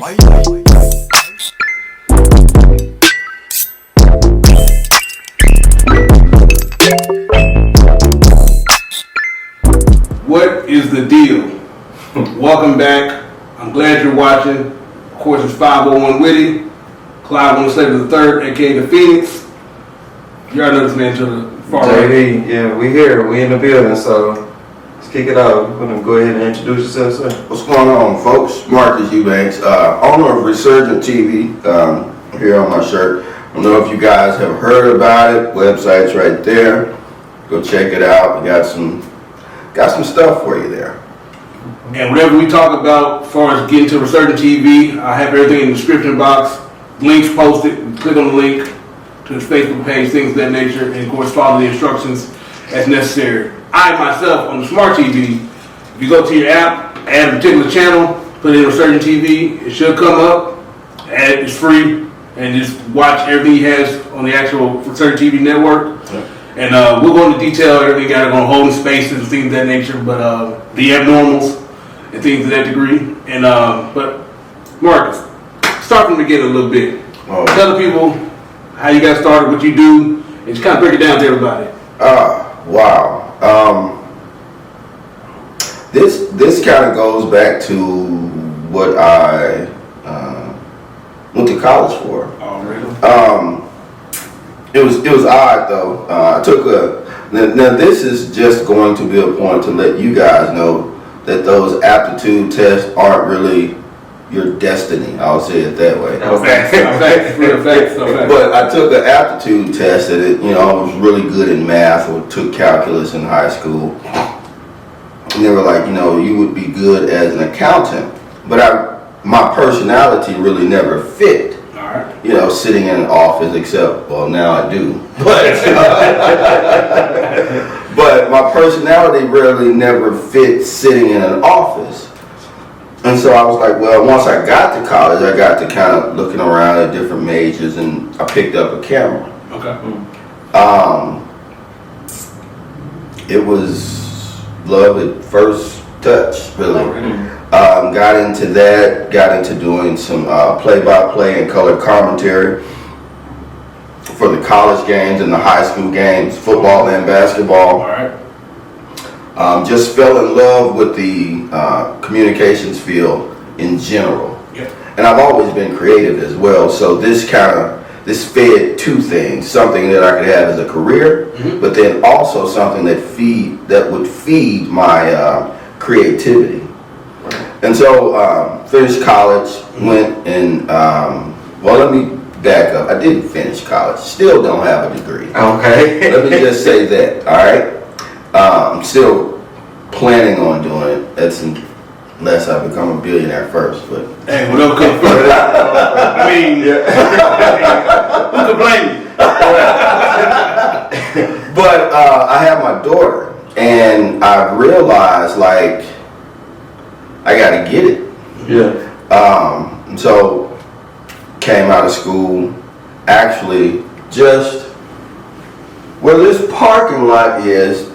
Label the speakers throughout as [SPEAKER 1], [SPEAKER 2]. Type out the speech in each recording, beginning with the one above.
[SPEAKER 1] What is the deal? Welcome back. I'm glad you're watching. Of course, it's 501 Witty, Clyde on the Slater the Third, aka the Phoenix. You already know this man to the far right.
[SPEAKER 2] JD, yeah, we here. We in the building, so let's kick it off. We're gonna go ahead and introduce yourself, sir.
[SPEAKER 3] What's going on, folks? Marcus Eubanks, owner of Resurgent TV, here on my shirt. I don't know if you guys have heard about it. Website's right there. Go check it out. We got some stuff for you there.
[SPEAKER 1] And whatever we talk about as far as getting to Resurgent TV, I have everything in the description box. Links posted. Click on the link to his Facebook page, things of that nature, and of course follow the instructions as necessary. I myself on the smart TV, if you go to your app, add a particular channel, put in Resurgent TV, it should come up. It's free, and just watch everything he has on the actual Resurgent TV network. And we'll go into detail everything got on holding spaces and things of that nature, but the abnormals and things of that degree. And but Marcus, start from the beginning a little bit. Tell the people how you got started, what you do, and just kind of break it down to everybody.
[SPEAKER 3] Wow. This kind of goes back to what I went to college for.
[SPEAKER 1] Oh, really?
[SPEAKER 3] It was odd though. I took now this is just going to be a point to let you guys know that those aptitude tests aren't really your destiny. I'll say it that way.
[SPEAKER 1] Facts.
[SPEAKER 3] But I took an aptitude test at it. You know, I was really good in math or took calculus in high school. And they were like, you know, you would be good as an accountant. But my personality really never fit. You know, sitting in an office, except, well, now I do. But my personality really never fit sitting in an office. And so I was like, well, once I got to college, I got to kind of looking around at different majors, and I picked up a camera.
[SPEAKER 1] Okay.
[SPEAKER 3] It was love at first touch, really. Got into that, got into doing some play-by-play and color commentary for the college games and the high school games, football and basketball.
[SPEAKER 1] All right.
[SPEAKER 3] Just fell in love with the communications field in general.
[SPEAKER 1] Yeah.
[SPEAKER 3] And I've always been creative as well, so this fed two things: something that I could have as a career, but then also something that would feed my creativity. And so finished college, went and well, let me back up. I didn't finish college. Still don't have a degree.
[SPEAKER 2] Okay.
[SPEAKER 3] Let me just say that. All right. I'm still planning on doing it. That's unless I become a billionaire first. But
[SPEAKER 1] Hey, whatever comes first. I mean, who can blame you?
[SPEAKER 3] But I have my daughter, and I realized like I got to get it.
[SPEAKER 2] Yeah.
[SPEAKER 3] And so came out of school, actually just where this parking lot is.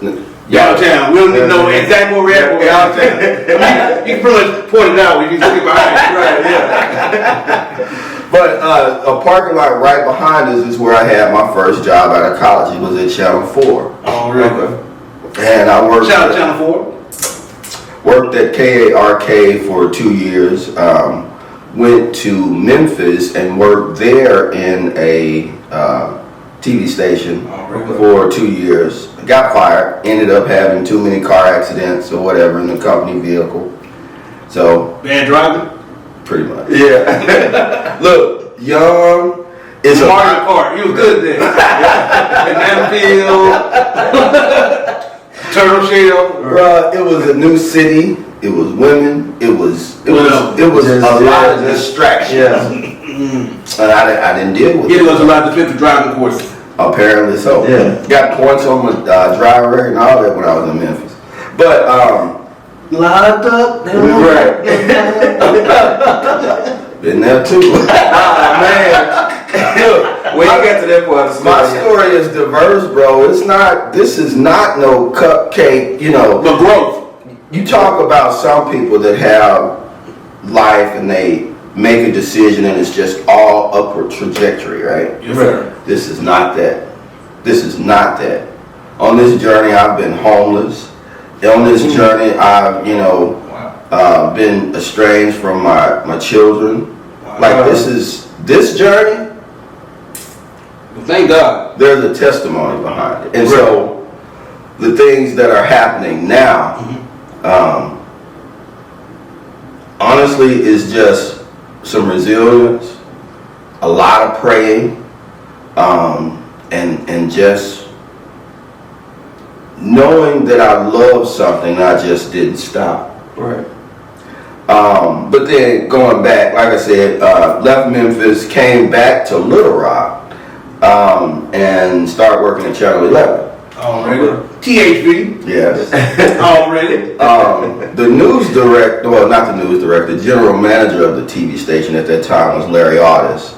[SPEAKER 1] Downtown. We don't need to know exactly where we're at. Downtown. I mean, you can pretty much point it out when you look behind. Right, yeah.
[SPEAKER 3] But a parking lot right behind us is where I had my first job out of college. It was at Channel 4.
[SPEAKER 1] Oh, really?
[SPEAKER 3] And I worked
[SPEAKER 1] Shout out Channel 4.
[SPEAKER 3] Worked at KARK for 2 years. Went to Memphis and worked there in a TV station for 2 years. Got fired. Ended up having too many car accidents or whatever in the company vehicle. So
[SPEAKER 1] Bad driving?
[SPEAKER 3] pretty much.
[SPEAKER 2] Yeah.
[SPEAKER 3] Look, young is a
[SPEAKER 1] Mario Kart. You was good there. Banana peel. Turtle shell.
[SPEAKER 3] It was a new city. It was women. It was a lot of distractions.
[SPEAKER 2] Yeah.
[SPEAKER 3] And I didn't deal with it.
[SPEAKER 1] It was a lot of defensive driving courses.
[SPEAKER 3] Apparently so.
[SPEAKER 2] Yeah.
[SPEAKER 3] Got points on my driver record and all that when I was in Memphis. But
[SPEAKER 2] Locked up.
[SPEAKER 3] right. Been there too.
[SPEAKER 2] Man. Look, when you get to that part of the
[SPEAKER 3] My story is diverse, bro. This is not no cupcake, you know.
[SPEAKER 1] But growth.
[SPEAKER 3] You talk about some people that have life and they make a decision and it's just all upward trajectory, right?
[SPEAKER 1] Yes, sir.
[SPEAKER 3] This is not that. This is not that. On this journey, I've been homeless. On this journey, I've, been estranged from my children.
[SPEAKER 1] Wow.
[SPEAKER 3] Like this journey,
[SPEAKER 1] Well, thank God.
[SPEAKER 3] there's a testimony behind it. And so the things that are happening now, honestly, is just some resilience, a lot of praying, and just knowing that I love something, I just didn't stop.
[SPEAKER 2] Right.
[SPEAKER 3] But then going back, like I said, left Memphis, came back to Little Rock, and started working at Channel 11.
[SPEAKER 1] Already. THV.
[SPEAKER 3] Yes.
[SPEAKER 1] Already.
[SPEAKER 3] The news director, well, not the news director, the general manager of the TV station at that time was Larry Audis.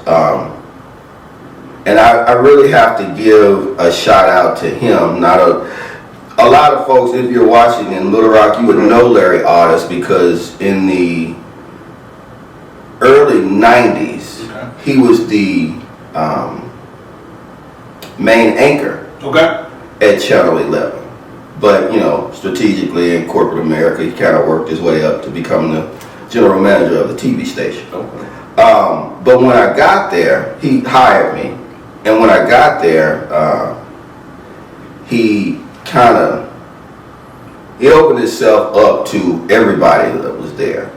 [SPEAKER 3] And I really have to give a shout out to him. A lot of folks, if you're watching in Little Rock, you would know Larry Audis because in the early 90s, he was the main anchor at Channel 11. But, strategically in corporate America, he kind of worked his way up to become the general manager of the TV station. But when I got there, he hired me. And when I got there, he opened himself up to everybody that was there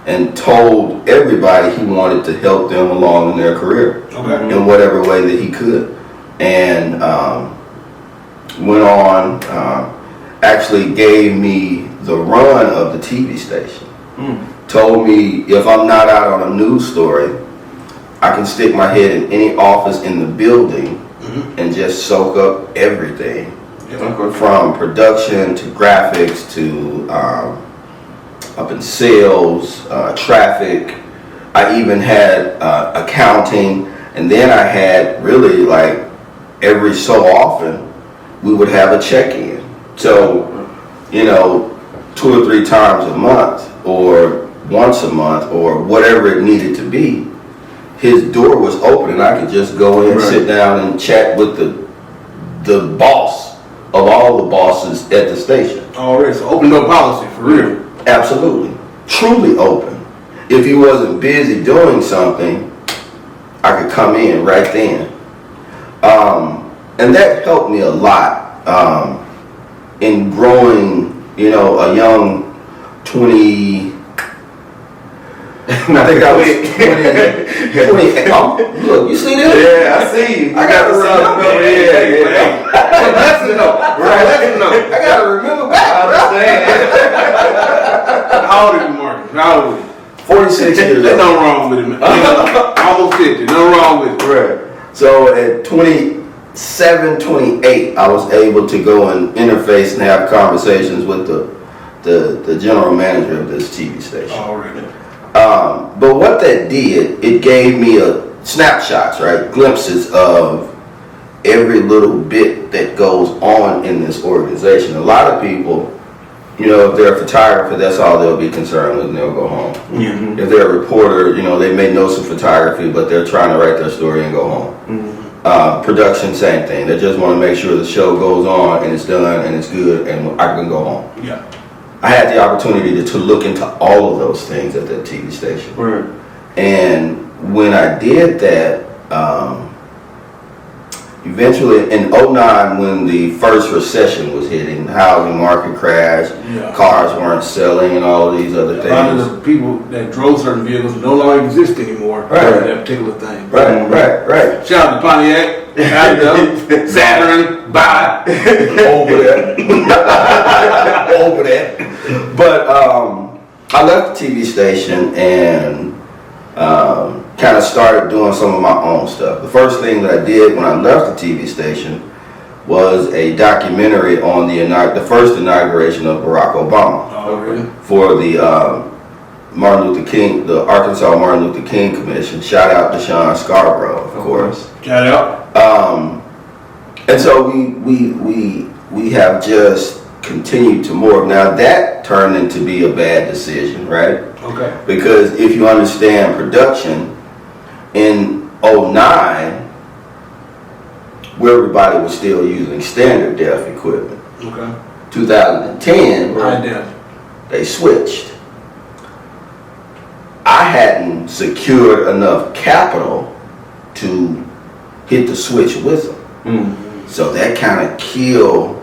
[SPEAKER 3] and told everybody he wanted to help them along in their career in whatever way that he could. And went on, actually gave me the run of the TV station. Told me if I'm not out on a news story, I can stick my head in any office in the building and just soak up everything. From production to graphics to up in sales, traffic. I even had accounting, and then I had really like every so often we would have a check-in. So, 2 or 3 times a month or once a month or whatever it needed to be, his door was open and I could just go in, sit down and chat with the boss of all the bosses at the station.
[SPEAKER 1] Already, so open door policy, for real.
[SPEAKER 3] Absolutely. Truly open. If he wasn't busy doing something, I could come in right then. And that helped me a lot in growing, a young 20, I think I was 20, look, you see this?
[SPEAKER 2] Yeah, I see you.
[SPEAKER 3] I got to remember.
[SPEAKER 1] Lesson though. Right, lesson though.
[SPEAKER 3] I got to remember back.
[SPEAKER 2] I understand.
[SPEAKER 1] How old are you, Marcus? How old are you?
[SPEAKER 3] 46 years
[SPEAKER 1] There's
[SPEAKER 3] old.
[SPEAKER 1] nothing wrong with it, man. Almost 50. Nothing wrong with it.
[SPEAKER 3] Right. So at 27, 28, I was able to go and interface and have conversations with the general manager of this TV station.
[SPEAKER 1] Already.
[SPEAKER 3] But what that did, it gave me snapshots, right? Glimpses of every little bit that goes on in this organization. A lot of people, if they're a photographer, that's all they'll be concerned with and they'll go home. If they're a reporter, they may know some photography, but they're trying to write their story and go home. Production, same thing. They just want to make sure the show goes on and it's done and it's good and I can go home.
[SPEAKER 1] Yeah.
[SPEAKER 3] I had the opportunity to look into all of those things at that TV station. And when I did that, eventually in 2009, when the first recession was hitting, the housing market crashed, cars weren't selling and all of these other things.
[SPEAKER 1] A lot of the people that drove certain vehicles no longer exist anymore.
[SPEAKER 3] Right.
[SPEAKER 1] That particular thing.
[SPEAKER 3] Right.
[SPEAKER 1] Shout out to Pontiac, Saturn, bye.
[SPEAKER 3] Over there. Over there. But I left the TV station and kind of started doing some of my own stuff. The first thing that I did when I left the TV station was a documentary on the first inauguration of Barack Obama.
[SPEAKER 1] Oh, really?
[SPEAKER 3] For the Martin Luther King, the Arkansas Martin Luther King Commission. Shout out to Sean Scarborough, of course.
[SPEAKER 1] Shout out.
[SPEAKER 3] And so we have just continued to morph. Now that turned into be a bad decision, right?
[SPEAKER 1] Okay.
[SPEAKER 3] Because if you understand production, in '09, where everybody was still using standard def equipment.
[SPEAKER 1] Okay.
[SPEAKER 3] 2010,
[SPEAKER 1] High def.
[SPEAKER 3] they switched. I hadn't secured enough capital to hit the switch with them. So that kind of killed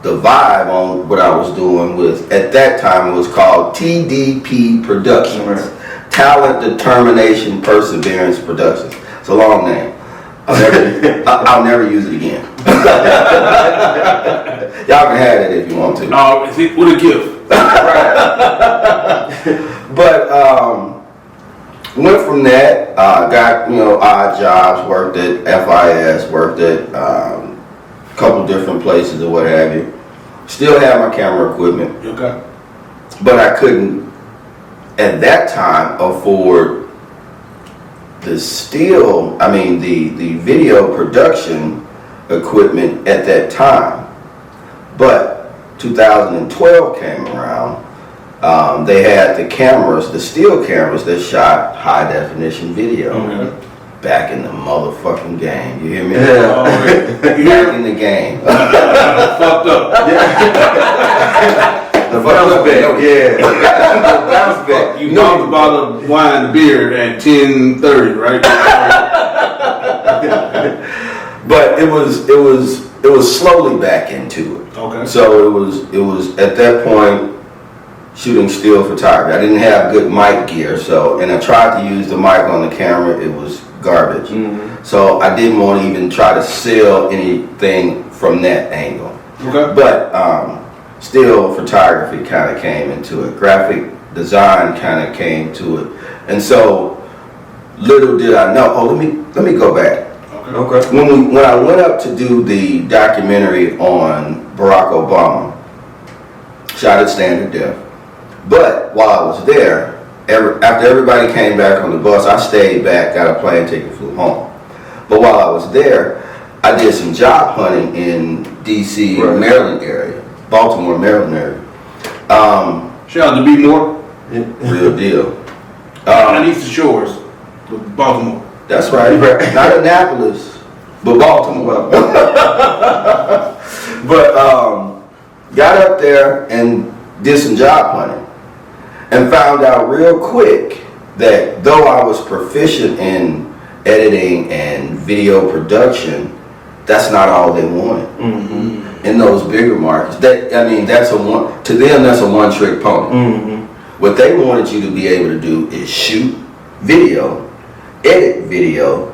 [SPEAKER 3] the vibe on what I was doing with, at that time it was called TDP Productions. Talent, Determination, Perseverance Productions. It's a long name. I'll never use it again. Y'all can have it if you want to.
[SPEAKER 1] Oh, what a gift.
[SPEAKER 3] But went from that, got odd jobs, worked at FIS, worked at a couple different places or what have you. Still had my camera equipment.
[SPEAKER 1] Okay.
[SPEAKER 3] But I couldn't at that time afford the video production equipment at that time. But 2012 came around. They had the cameras, the still cameras that shot high definition video. Back in the motherfucking game. You hear me?
[SPEAKER 2] Yeah.
[SPEAKER 3] Back in the game.
[SPEAKER 1] Fucked up.
[SPEAKER 2] The bounce back. Yeah. The bounce back.
[SPEAKER 1] You knocked a bottle of wine and beer at 10:30, right?
[SPEAKER 3] But it was slowly back into it.
[SPEAKER 1] Okay.
[SPEAKER 3] So it was at that point shooting still photography. I didn't have good mic gear, and I tried to use the mic on the camera. It was garbage. So I didn't want to even try to sell anything from that angle.
[SPEAKER 1] Okay.
[SPEAKER 3] But still photography kind of came into it. Graphic design kind of came to it. And so little did I know. Oh, let me go back.
[SPEAKER 2] Okay.
[SPEAKER 3] When I went up to do the documentary on Barack Obama, shot at standard def. But while I was there, after everybody came back on the bus, I stayed back, got a plane ticket, flew home. But while I was there, I did some job hunting in DC, Maryland area, Baltimore, Maryland area.
[SPEAKER 1] Shout out to B More.
[SPEAKER 3] Real deal.
[SPEAKER 1] On Eastern Shores, with Baltimore.
[SPEAKER 3] That's right. Not Annapolis, but Baltimore. But got up there and did some job hunting and found out real quick that though I was proficient in editing and video production, that's not all they wanted. In those bigger markets. To them that's a one-trick pony. What they wanted you to be able to do is shoot video, edit video,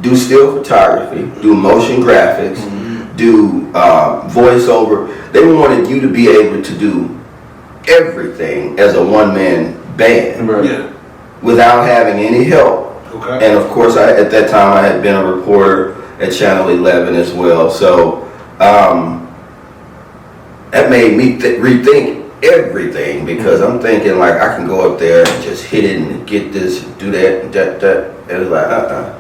[SPEAKER 3] do still photography, do motion graphics, do voiceover. They wanted you to be able to do everything as a one-man band without having any help.
[SPEAKER 1] Okay.
[SPEAKER 3] And of course, at that time, I had been a reporter at Channel 11 as well. So that made me rethink everything, because I'm thinking like I can go up there and just hit it and get this and do that and that. And it's like,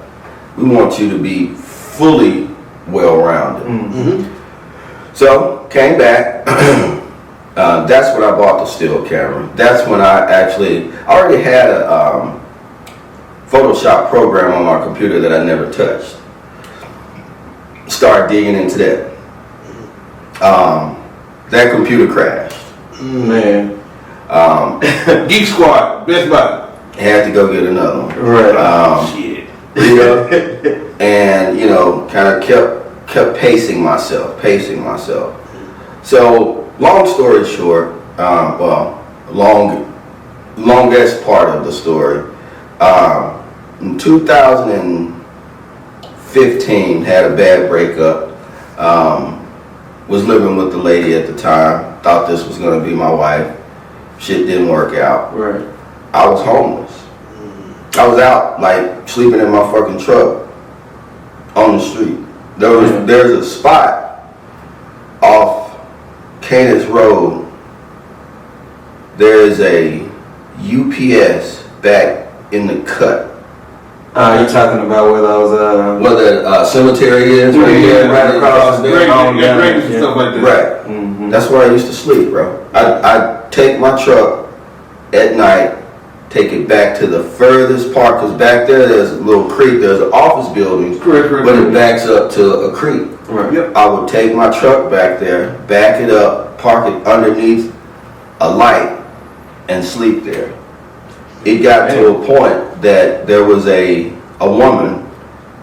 [SPEAKER 3] we want you to be fully well-rounded. So came back. That's when I bought the still camera. That's when I already had a Photoshop program on my computer that I never touched. Started digging into that. That computer crashed.
[SPEAKER 2] Man.
[SPEAKER 1] Geek Squad, Best Buy.
[SPEAKER 3] Had to go get another one.
[SPEAKER 2] Right.
[SPEAKER 1] Shit.
[SPEAKER 3] And kind of kept pacing myself. So long story short, longest part of the story. In 2015, had a bad breakup. Was living with the lady at the time. Thought this was going to be my wife. Shit didn't work out.
[SPEAKER 2] Right.
[SPEAKER 3] I was homeless. I was out like sleeping in my fucking truck on the street. There's a spot off Canis Road. There is a UPS back in the cut.
[SPEAKER 2] You're talking about where those
[SPEAKER 3] Where the cemetery is,
[SPEAKER 2] right across the
[SPEAKER 1] Greg and stuff like that.
[SPEAKER 3] Right. That's where I used to sleep, bro. I'd take my truck at night, take it back to the furthest part, because back there's a little creek, there's an office building,
[SPEAKER 1] Correct.
[SPEAKER 3] but it backs up to a creek.
[SPEAKER 2] Right.
[SPEAKER 1] Yep.
[SPEAKER 3] I would take my truck back there, back it up, park it underneath a light, and sleep there. It got to a point that there was a woman,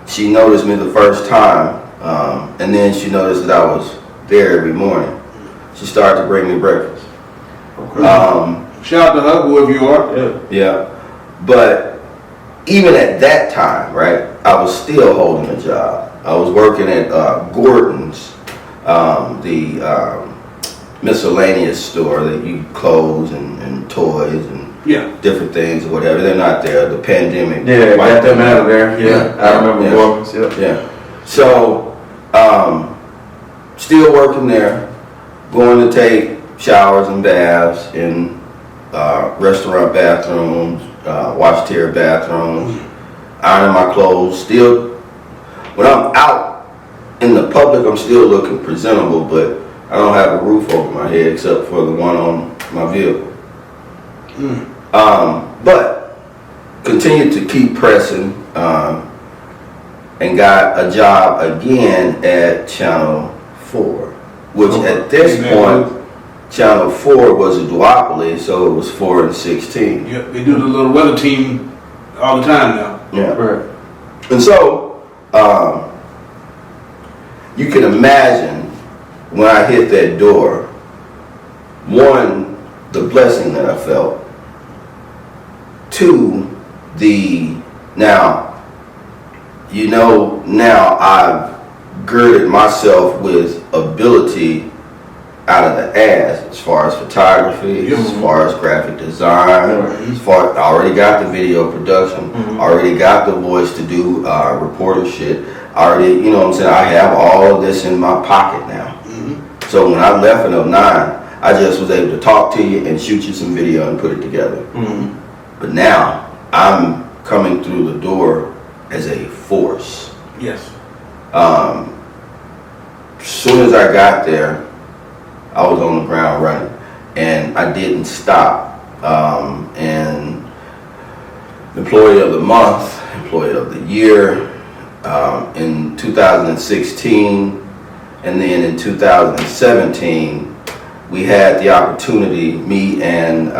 [SPEAKER 3] she noticed me the first time, and then she noticed that I was there every morning. She started to bring me breakfast.
[SPEAKER 2] Okay.
[SPEAKER 1] Shout out to her, whoever you are.
[SPEAKER 2] Yeah.
[SPEAKER 3] Yeah, but even at that time, right, I was still holding a job. I was working at Gordon's, the miscellaneous store that you clothes and toys and
[SPEAKER 1] Yeah.
[SPEAKER 3] different things or whatever. They're not there. The pandemic.
[SPEAKER 2] Yeah, got
[SPEAKER 3] wiped
[SPEAKER 2] them out of there. Yeah, I remember
[SPEAKER 3] yeah.
[SPEAKER 2] Eubanks. Yeah.
[SPEAKER 3] Yeah. So, still working there, going to take showers and baths in restaurant bathrooms, wash tier bathrooms, ironing my clothes. Still, when I'm out in the public, I'm still looking presentable, but I don't have a roof over my head except for the one on my vehicle. But continued to keep pressing, and got a job again at Channel 4, which at this point, Channel 4 was a duopoly, so it was 4 and 16.
[SPEAKER 1] Yep. They do the little weather team all the time now.
[SPEAKER 3] Yeah.
[SPEAKER 2] Right.
[SPEAKER 3] And so, you can imagine when I hit that door, one, the blessing that I felt, two, now I've girded myself with ability out of the ass as far as photography, as far as graphic design, as far I already got the video production, already got the voice to do reporter shit. Already, you know what I'm saying? I have all of this in my pocket now. So when I left in 09, I just was able to talk to you and shoot you some video and put it together. But now I'm coming through the door as a force.
[SPEAKER 1] Yes.
[SPEAKER 3] As soon as I got there, I was on the ground running, and I didn't stop. And employee of the month, employee of the year, in 2016, and then in 2017, we had the opportunity, me and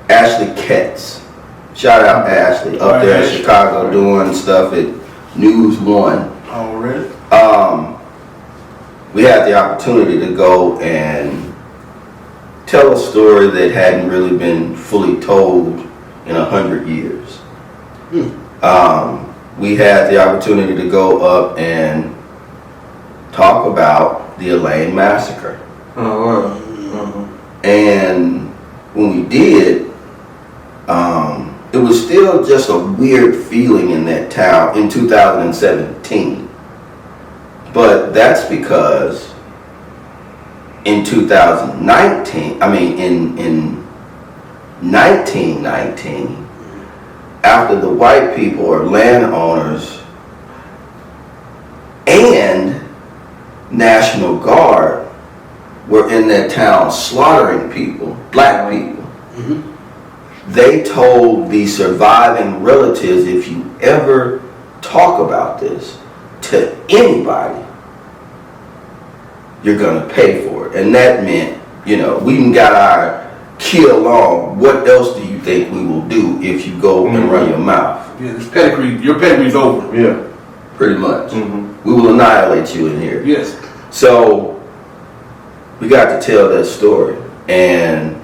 [SPEAKER 3] Ashley Ketz. Shout out Ashley, up there in Chicago doing stuff at News One.
[SPEAKER 1] Already.
[SPEAKER 3] We had the opportunity to go and tell a story that hadn't really been fully told in 100 years. We had the opportunity to go up and talk about the Elaine massacre.
[SPEAKER 2] Oh, wow.
[SPEAKER 3] And when we did, it was still just a weird feeling in that town in 2017. But that's because in 2019, in 1919, after the white people or landowners and National Guard were in that town slaughtering people, black people, they told the surviving relatives, if you ever talk about this to anybody, you're gonna pay for it. And that meant, we even got our kill on. What else do you think we will do if you go and run your mouth?
[SPEAKER 1] Yeah, this pedigree, your pedigree's over.
[SPEAKER 2] Yeah.
[SPEAKER 3] Pretty much. We will annihilate you in here.
[SPEAKER 1] Yes.
[SPEAKER 3] So we got to tell that story. And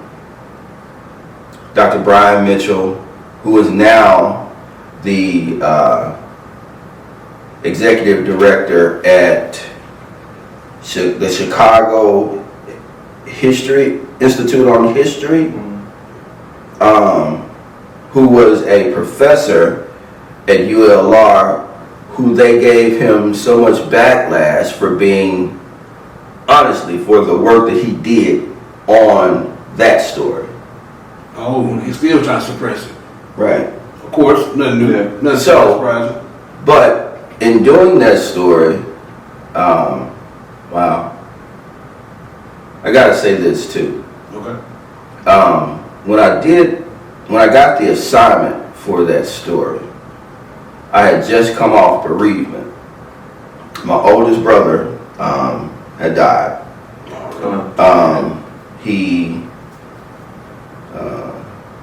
[SPEAKER 3] Dr. Brian Mitchell, who is now the executive director at the Chicago Institute on History, who was a professor at ULR, who they gave him so much backlash for being, honestly, for the work that he did on that story.
[SPEAKER 1] Oh, he's still trying to suppress it.
[SPEAKER 3] Right.
[SPEAKER 1] Of course, nothing new.
[SPEAKER 2] Yeah.
[SPEAKER 1] Nothing
[SPEAKER 3] So-
[SPEAKER 1] surprising.
[SPEAKER 3] But in doing that story, wow, I gotta say this too.
[SPEAKER 1] Okay.
[SPEAKER 3] when I got the assignment for that story, I had just come off bereavement. My oldest brother had died. He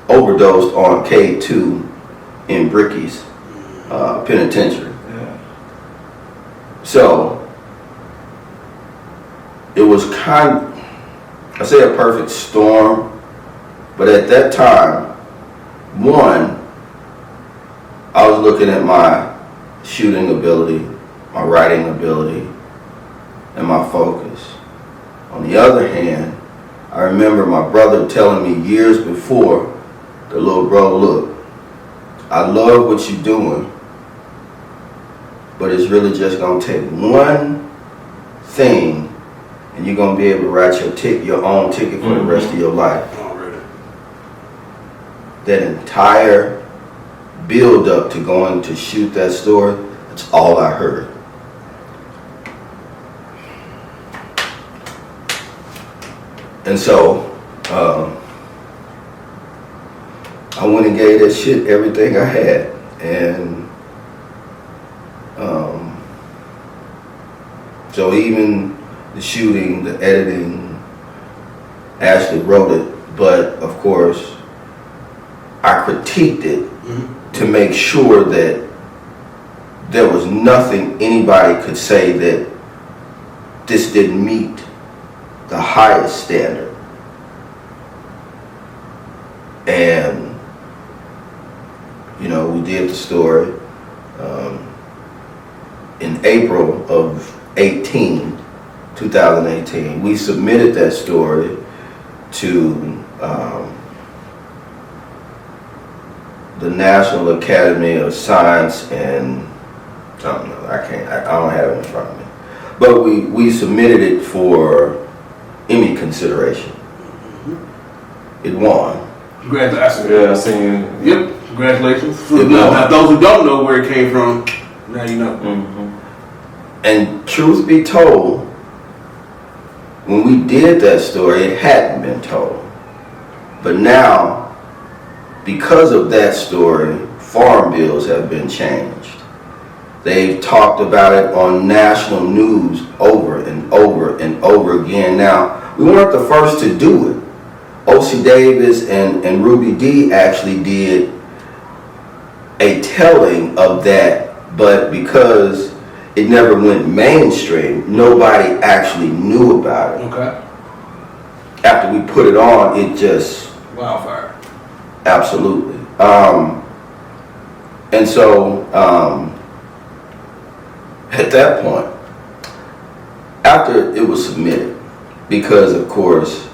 [SPEAKER 3] overdosed on K2 in Bricky's penitentiary. So it was I say a perfect storm, but at that time, one, I was looking at my shooting ability, my writing ability, and my focus. On the other hand, I remember my brother telling me years before, the little bro, look, I love what you're doing, but it's really just gonna take one thing and you're gonna be able to write your own ticket for the rest of your life. That entire build up to going to shoot that story, that's all I heard. And so I went and gave that shit everything I had, and so even the shooting, the editing, Ashley wrote it, but of course I critiqued it to make sure that there was nothing anybody could say that this didn't meet the highest standard. And we did the story in April of 2018. We submitted that story to the National Academy of Science and I don't have it in front of me, but we submitted it for Emmy consideration. It won.
[SPEAKER 1] Congratulations.
[SPEAKER 2] Yeah, I seen.
[SPEAKER 1] Yep. Congratulations. Now, those who don't know where it came from, now you know.
[SPEAKER 3] And truth be told, when we did that story, it hadn't been told. But now, because of that story, farm bills have been changed. They've talked about it on national news over and over and over again. Now, we weren't the first to do it. O.C. Davis and Ruby D actually did a telling of that, but because it never went mainstream, nobody actually knew about it.
[SPEAKER 1] Okay.
[SPEAKER 3] After we put it on, it just
[SPEAKER 1] Wildfire.
[SPEAKER 3] absolutely. And so at that point, after it was submitted, because of course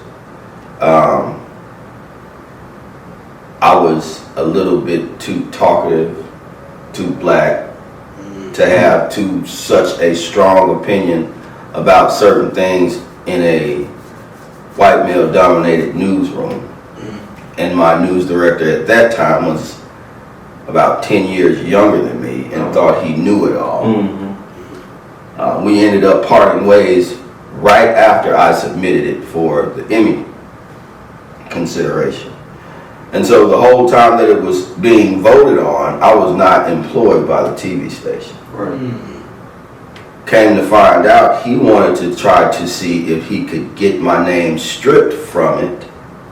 [SPEAKER 3] I was a little bit too talkative, too black, to have such a strong opinion about certain things in a white male dominated newsroom. And my news director at that time was about 10 years younger than me and thought he knew it all. We ended up parting ways right after I submitted it for the Emmy consideration. And so the whole time that it was being voted on, I was not employed by the TV station. Came to find out he wanted to try to see if he could get my name stripped from it.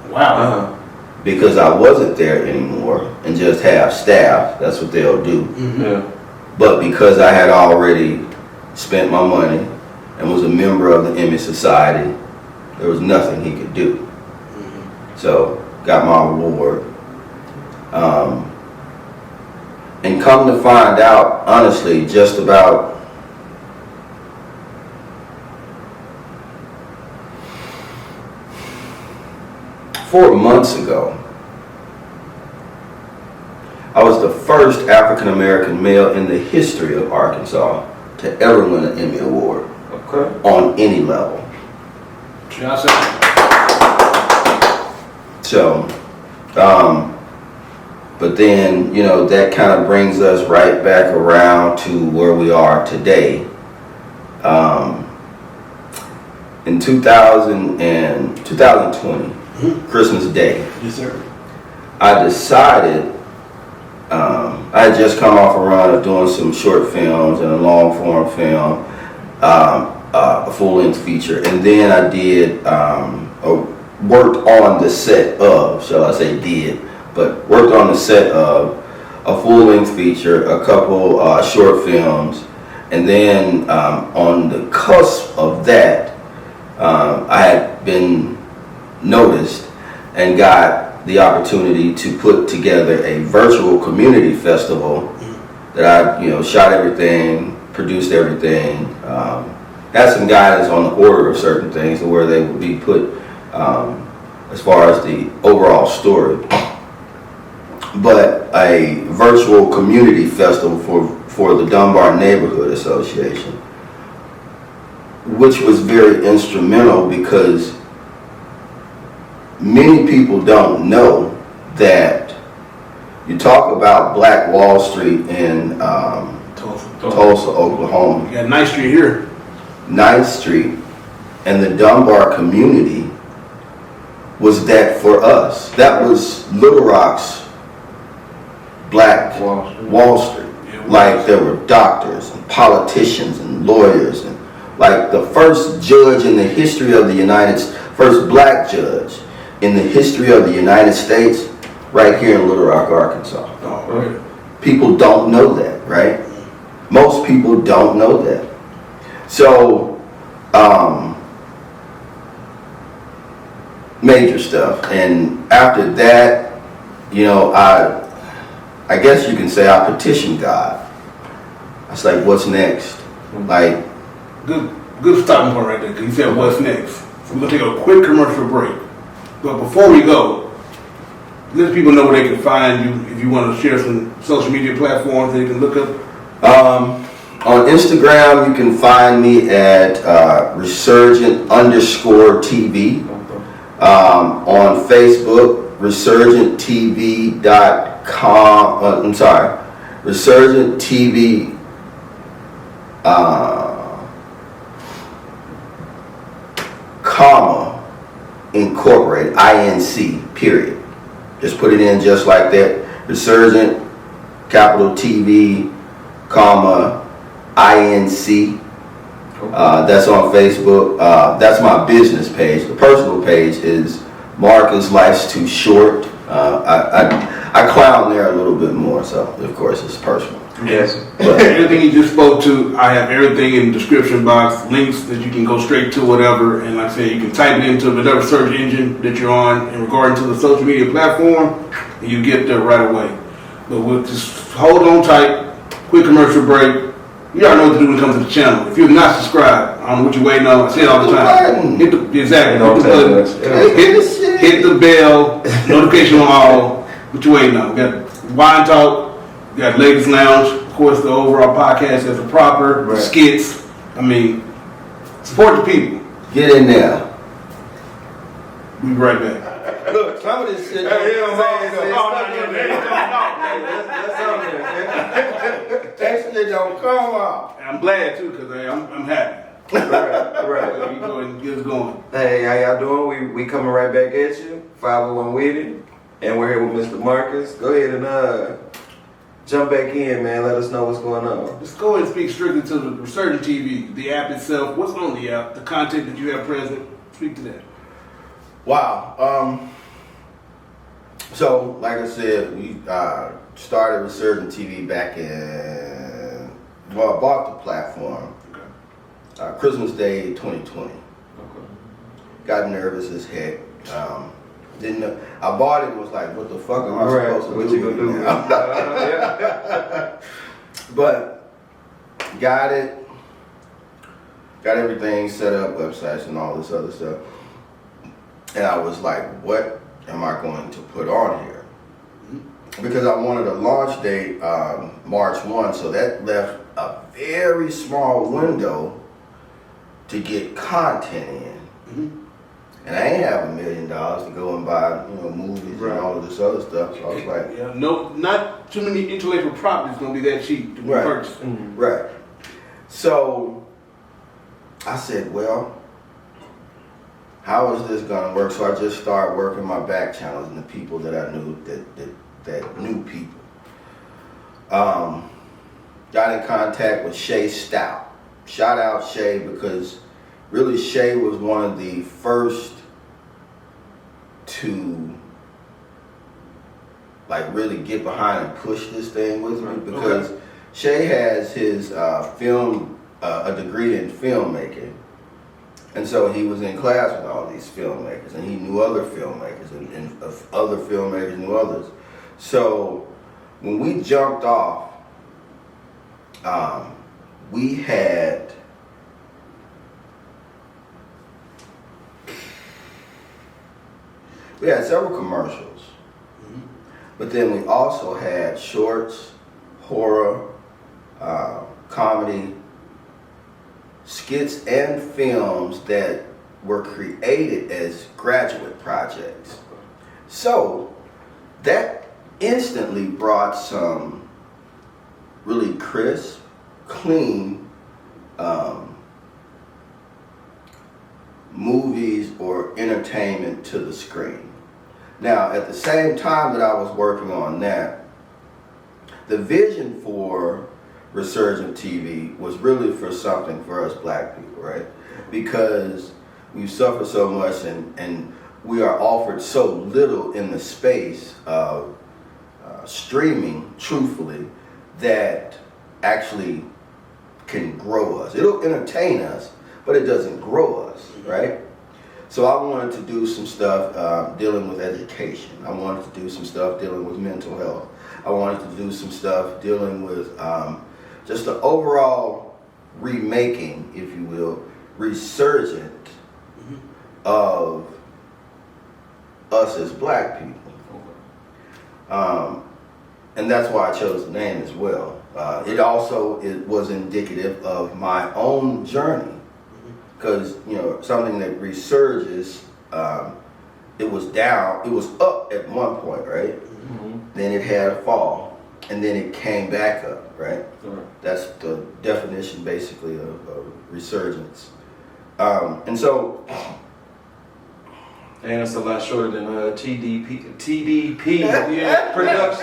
[SPEAKER 1] Wow.
[SPEAKER 3] Because I wasn't there anymore and just have staff. That's what they'll do. But because I had already spent my money and was a member of the Emmy Society, there was nothing he could do. So got my award. And come to find out, honestly, just about four months ago, I was the first African American male in the history of Arkansas to ever win an Emmy Award on any level. So, but then, that kind of brings us right back around to where we are today. In 2020, Christmas Day.
[SPEAKER 1] Yes, sir.
[SPEAKER 3] I decided, I had just come off a run of doing some short films and a long form film, a full length feature, and then I did, worked on the set of, shall I say did, but worked on the set of a full length feature, a couple short films, and then on the cusp of that, I had been noticed and got the opportunity to put together a virtual community festival that I, shot everything, produced everything, had some guidance on the order of certain things and where they would be put as far as the overall story. But a virtual community festival for the Dunbar Neighborhood Association, which was very instrumental because many people don't know that you talk about Black Wall Street in Tulsa, Oklahoma.
[SPEAKER 1] You got 9th Street here.
[SPEAKER 3] 9th Street and the Dunbar community was that for us. That was Little Rock's Black Wall Street. Like there were doctors and politicians and lawyers and like the first judge in the history of the first black judge in the history of the United States, right here in Little Rock, Arkansas.
[SPEAKER 1] Oh, right.
[SPEAKER 3] People don't know that, right? Most people don't know that. So, major stuff. And after that, I guess you can say I petitioned God. I was like, what's next? Like,
[SPEAKER 1] Good stopping point right there, because you said what's next. So we're going to take a quick commercial break. But before we go, let people know where they can find you if you want to share some social media platforms they can look up.
[SPEAKER 3] On Instagram, you can find me at Resurgent_TV. On Facebook, ResurgentTV.com. Resurgent TV. Incorporated, INC, period. Just put it in just like that. Resurgent, capital TV, INC. That's on Facebook. That's my business page. The personal page is Marcus Life's Too Short. I clown there a little bit more, so of course it's personal.
[SPEAKER 2] Yes.
[SPEAKER 1] Everything you just spoke to, I have everything in the description box, links that you can go straight to, whatever. And like I said, you can type it into whatever search engine that you're on in regard to the social media platform, and you get there right away. But we'll just hold on tight. Quick commercial break. You already know what to do when it comes to the channel. If you're not subscribed, I don't know what you're waiting on. I say it all the time. Hit the Hit the bell. Notification on all. What you waiting on? We got Wine Talk. We got Ladies Lounge. Of course, the overall podcast as a proper.
[SPEAKER 2] Right.
[SPEAKER 1] Skits. I mean, support the people.
[SPEAKER 3] Get in there.
[SPEAKER 1] We'll be right back.
[SPEAKER 3] Look, some of this shit. That shit don't come out.
[SPEAKER 1] And I'm glad too, because I'm happy.
[SPEAKER 2] Right.
[SPEAKER 1] So you go and get us going.
[SPEAKER 2] Hey, how y'all doing? We coming right back at you. 501 Witty, and we're here with Mr. Marcus. Go ahead and jump back in, man. Let us know what's going on.
[SPEAKER 1] Let's go ahead and speak strictly to the Resurgent TV, the app itself. What's on the app? The content that you have present. Speak to that.
[SPEAKER 3] Wow. So, like I said, we started Resurgent TV back in, I bought the platform Christmas Day 2020.
[SPEAKER 2] Okay.
[SPEAKER 3] Got nervous as heck. Didn't know. I bought it and was like, what the fuck am I supposed to
[SPEAKER 2] what
[SPEAKER 3] do?
[SPEAKER 2] you gonna do?
[SPEAKER 3] Now? But got it. Got everything set up, websites and all this other stuff. And I was like, what am I going to put on here? Because I wanted a launch date March 1, so that left a very small window to get content in. And I ain't have $1 million to go and buy, movies and all of this other stuff. So I was like,
[SPEAKER 1] yeah, no, not too many intellectual properties gonna be that cheap to be purchased.
[SPEAKER 3] Right. So I said, well, how is this gonna work? So I just started working my back channels and the people that I knew that knew people. Got in contact with Shay Stout. Shout out Shay, because really Shay was one of the first to like really get behind and push this thing with me, because Shay has his a degree in filmmaking, and so he was in class with all these filmmakers, and he knew other filmmakers, and other filmmakers knew others. So when we jumped off, we had several commercials, but then we also had shorts, horror, comedy, skits, and films that were created as graduate projects. So that instantly brought some really crisp, clean movies or entertainment to the screen. Now, at the same time that I was working on that, the vision for Resurgent TV was really for something for us black people, right? Because we suffer so much and we are offered so little in the space of streaming, truthfully, that actually can grow us. It'll entertain us, but it doesn't grow us, right? So I wanted to do some stuff dealing with education. I wanted to do some stuff dealing with mental health. I wanted to do some stuff dealing with just the overall remaking, if you will, resurgent of us as black people. And that's why I chose the name as well. It was indicative of my own journey, because something that resurges, it was up at one point, right? Then it had a fall, and then it came back up, right? That's the definition basically of resurgence. And so,
[SPEAKER 2] and it's a lot shorter than TDP yeah. Productions.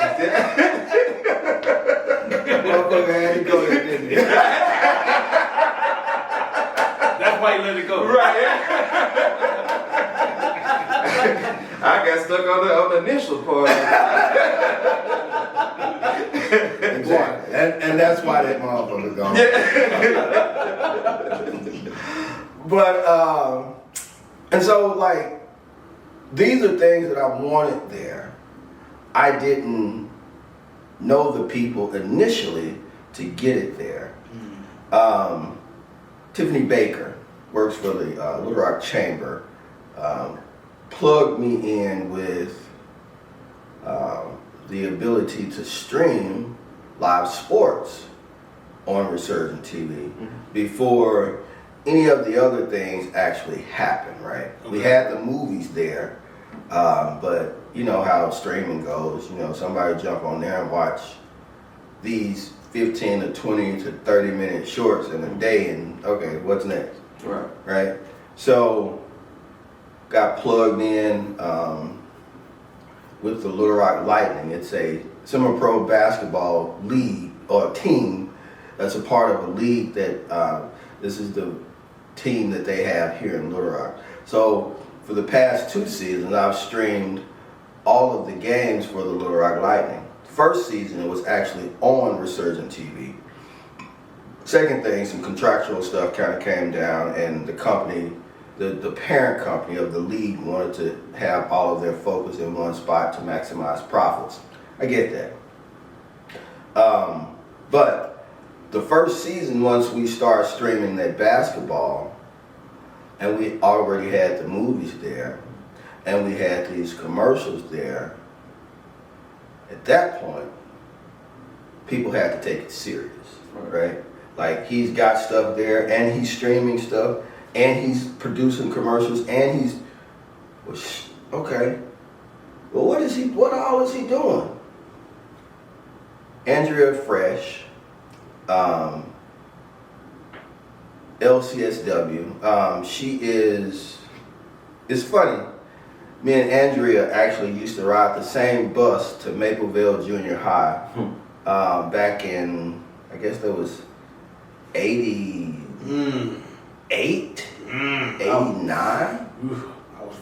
[SPEAKER 3] Motherfucker had to go there, didn't he?
[SPEAKER 1] That's why you let it go.
[SPEAKER 2] Right. I got stuck on the initial part.
[SPEAKER 3] Exactly. And that's why that motherfucker gone. But and so like these are things that I wanted there. I didn't know the people initially to get it there. Tiffany Baker works for the Little Rock Chamber. Plugged me in with the ability to stream live sports on Resurgent TV before any of the other things actually happened, right? Okay. We had the movies there, but you know how streaming goes. Somebody jump on there and watch these 15 to 20 to 30 minute shorts in a day, and okay, what's next? Right? So got plugged in with the Little Rock Lightning. It's a semi-pro basketball league or team that's a part of a league that this is the team that they have here in Little Rock. So for the past 2 seasons, I've streamed all of the games for the Little Rock Lightning. First season, it was actually on Resurgent TV. Second thing, some contractual stuff kind of came down, and the company, the parent company of the league, wanted to have all of their focus in one spot to maximize profits. I get that. But the first season, once we started streaming that basketball, and we already had the movies there, and we had these commercials there, at that point, people had to take it serious, right? Like, he's got stuff there, and he's streaming stuff, and he's producing commercials, and he's, okay, well, what all is he doing? Andrea Fresh, LCSW, she is it's funny. Me and Andrea actually used to ride the same bus to Mapleville Junior High back in, I guess that was 88, 89.
[SPEAKER 1] I was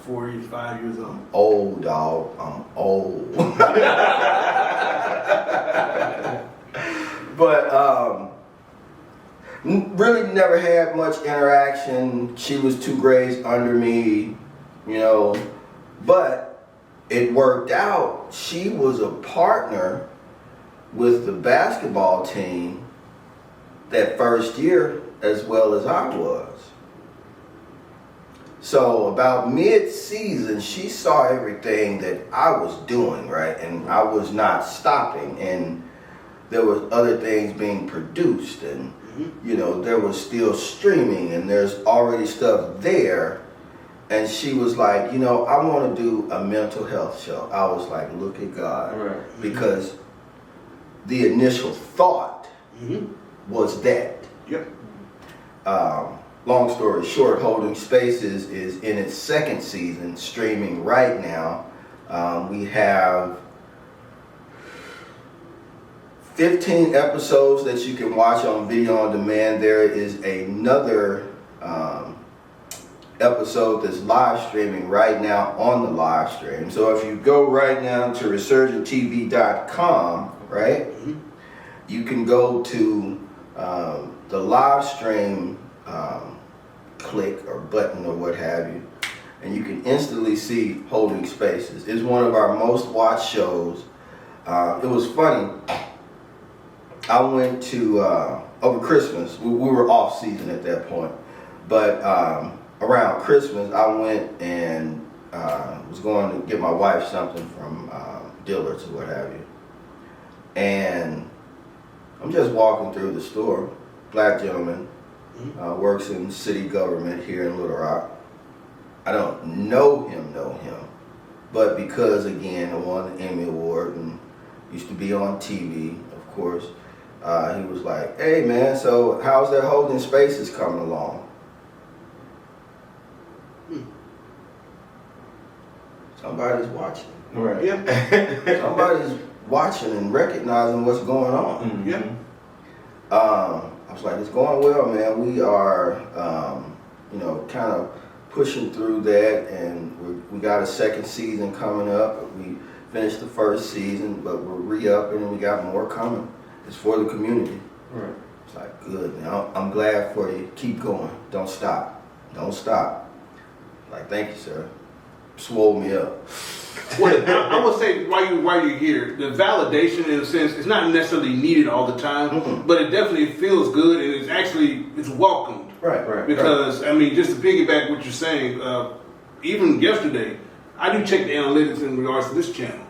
[SPEAKER 1] 5 years old.
[SPEAKER 3] Old, dog. I'm old. But really never had much interaction. She was 2 grades under me, you know. But it worked out. She was a partner with the basketball team that first year as well as I was. So about mid-season, she saw everything that I was doing, right? And I was not stopping. And there was other things being produced. And, you know, there was still streaming. And there's already stuff there. And she was like, you know, I want to do a mental health show. I was like, look at God.
[SPEAKER 2] Right.
[SPEAKER 3] Because the initial thought was that.
[SPEAKER 1] Yep.
[SPEAKER 3] Long story short, Holding Spaces is in its 2nd season, streaming right now. We have 15 episodes that you can watch on video on demand. There is another episode that's live streaming right now on the live stream. So if you go right now to resurgenttv.com, right, you can go to the live stream click or button or what have you, and you can instantly see Holding Spaces. It's one of our most watched shows. It was funny. I went to over Christmas. We were off season at that point, but around Christmas I went and was going to get my wife something from Dillard's or what have you, and I'm just walking through the store. Black gentleman, works in city government here in Little Rock. I don't know him, but because again I won the Emmy Award and used to be on TV, of course, he was like, hey man, so how's that Holding Spaces coming along? Somebody's watching.
[SPEAKER 2] Right.
[SPEAKER 1] Yep.
[SPEAKER 3] Somebody's watching and recognizing what's going on.
[SPEAKER 1] Yep.
[SPEAKER 3] I was like, it's going well, man. We are, you know, kind of pushing through that, and we got a 2nd season coming up. We finished the 1st season, but we're re-upping and we got more coming. It's for the community.
[SPEAKER 2] Right.
[SPEAKER 3] It's like, good, man. I'm glad for you. Keep going. Don't stop. Don't stop. Like, thank you, sir. Swole me up.
[SPEAKER 1] Well, I would say while you're here, the validation in a sense is not necessarily needed all the time, but it definitely feels good and it's welcomed.
[SPEAKER 3] Right.
[SPEAKER 1] Because I mean, just to piggyback what you're saying, even yesterday, I do check the analytics in regards to this channel.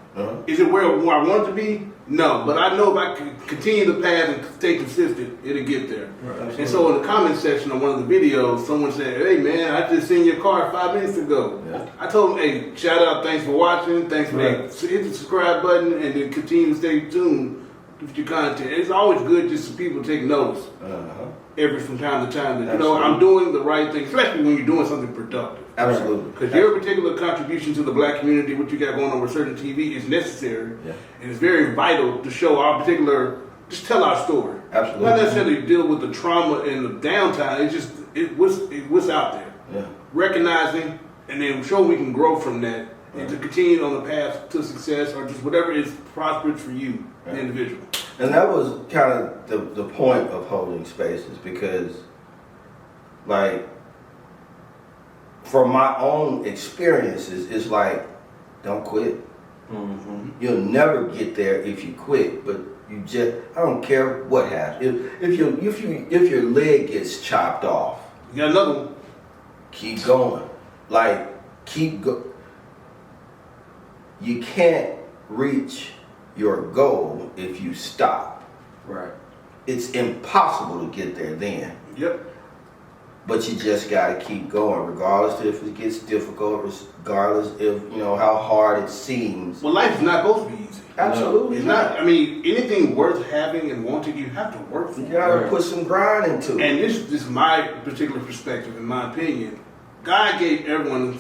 [SPEAKER 1] Is it where I want it to be? No, but I know if I can continue the path and stay consistent, it'll get there.
[SPEAKER 2] Right.
[SPEAKER 1] And so in the comment section of one of the videos, someone said, hey man, I just seen your car 5 minutes ago.
[SPEAKER 3] Yeah.
[SPEAKER 1] I told them, hey, shout out, thanks for watching, thanks for
[SPEAKER 2] Right.
[SPEAKER 1] hit the subscribe button and then continue to stay tuned with your content. It's always good just so people take notice every from time to time that, you know, I'm doing the right thing, especially when you're doing something productive.
[SPEAKER 3] Absolutely.
[SPEAKER 1] Because your particular contribution to the black community, what you got going on with Resurgent TV, is necessary.
[SPEAKER 3] Yeah.
[SPEAKER 1] And it's very vital to show our particular, just tell our story.
[SPEAKER 3] Absolutely.
[SPEAKER 1] Not necessarily deal with the trauma and the downtime. It's just what's out there.
[SPEAKER 3] Yeah.
[SPEAKER 1] Recognizing and then show we can grow from that and to continue on the path to success or just whatever is prosperous for you, the individual.
[SPEAKER 3] And that was kind of the point of Holding Spaces, because, like, from my own experiences, it's like, don't quit. You'll never get there if you quit, but you just, I don't care what happens. If your leg gets chopped off,
[SPEAKER 1] You got another one.
[SPEAKER 3] keep going. Like, you can't reach your goal if you stop.
[SPEAKER 2] Right.
[SPEAKER 3] It's impossible to get there then.
[SPEAKER 1] Yep.
[SPEAKER 3] But you just gotta keep going, regardless if it gets difficult, regardless if, you know, how hard it seems.
[SPEAKER 1] Well, life is not supposed to be easy.
[SPEAKER 3] Absolutely
[SPEAKER 1] It's not. I mean, anything worth having and wanting, you have to work for
[SPEAKER 3] You
[SPEAKER 1] it.
[SPEAKER 3] gotta
[SPEAKER 2] Right.
[SPEAKER 3] put some grind into it.
[SPEAKER 1] And this is just my particular perspective, in my opinion. God gave everyone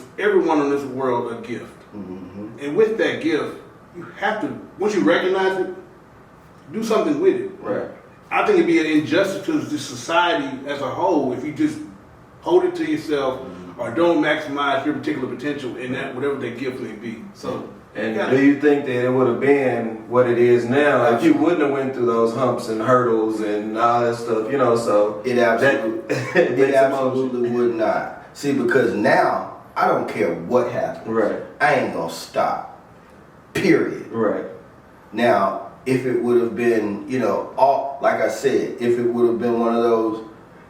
[SPEAKER 1] in this world a gift.
[SPEAKER 3] Mm-hmm.
[SPEAKER 1] And with that gift, you have to, once you recognize it, do something with it.
[SPEAKER 2] Right.
[SPEAKER 1] I think it'd be an injustice to the society as a whole if you just hold it to yourself or don't maximize your particular potential in that whatever that gift may be. So,
[SPEAKER 2] And do you think that it would have been what it is now if you wouldn't have went through those humps and hurdles and all that stuff, you know? So
[SPEAKER 3] It absolutely, it absolutely would not. See, because now I don't care what happens.
[SPEAKER 2] Right.
[SPEAKER 3] I ain't gonna stop. Period.
[SPEAKER 2] Right.
[SPEAKER 3] Now, if it would have been, you know, all like I said, if it would have been one of those,